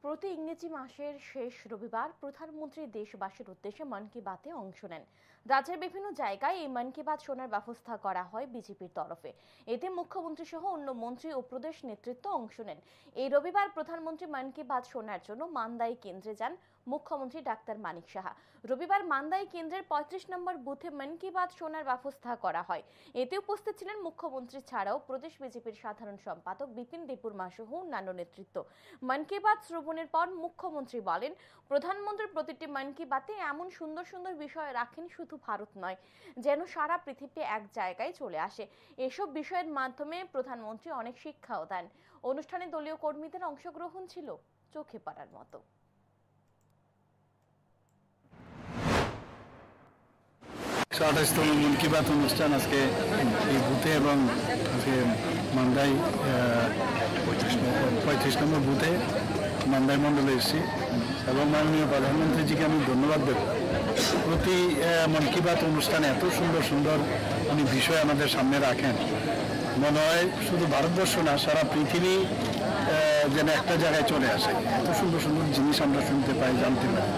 প্রতি ইংরেজি মাসের শেষ রবিবার প্রধানমন্ত্রী দেশবাসীর উদ্দেশ্যে মন কি বাতে অংশ নেন। রাজ্যের বিভিন্ন জায়গায় এই মন কি বাত শোনার ব্যবস্থা করা হয় বিজেপির তরফে। এতে মুখ্যমন্ত্রী সহ অন্য মন্ত্রী ও প্রদেশ নেতৃত্ব অংশ নেন। এই রবিবার প্রধানমন্ত্রী মন কি বাত শোনার জন্য মান্দাই কেন্দ্রে যান মুখ্যমন্ত্রী ডাক্তার মানিক সাহা। রবিবার মান্দাই কেন্দ্রের ৩৫ নম্বর বুথে মন কি বাত শোনার ব্যবস্থা করা হয়। এতে উপস্থিত ছিলেন মুখ্যমন্ত্রী ছাড়াও প্রদেশ বিজেপির সাধারণ সম্পাদক বিপিন দেববর্মা সহ অন্যান্য নেতৃত্ব। মন কি বাত শ্রবণের পর মুখ্যমন্ত্রী বলেন, প্রধানমন্ত্রী প্রতিটি মন কি বাতে এমন সুন্দর সুন্দর বিষয় রাখেন, শুধু ভারত নয়, যেন সারা পৃথিবী এক জায়গায় চলে আসে। এসব বিষয়ের মাধ্যমে প্রধানমন্ত্রী অনেক শিক্ষাও দেন। অনুষ্ঠানে দলীয় কর্মীদের অংশগ্রহণ ছিল চোখে পড়ার মতো। ১২৮তম মন কি বাত অনুষ্ঠান আজকে এই বুথে এবং আজকে মান্দাই ৩৫ নম্বর বুথে মান্দাই মণ্ডলে এসেছি এবং মাননীয় প্রধানমন্ত্রীজিকে আমি ধন্যবাদ দেব। প্রতি মন কি বাত অনুষ্ঠানে এত সুন্দর সুন্দর উনি বিষয় আমাদের সামনে রাখেন, মনে হয় শুধু ভারতবর্ষ না, সারা পৃথিবী যেন একটা জায়গায় চলে আসে। এত সুন্দর সুন্দর জিনিস আমরা শুনতে পাই, জানতে পাই।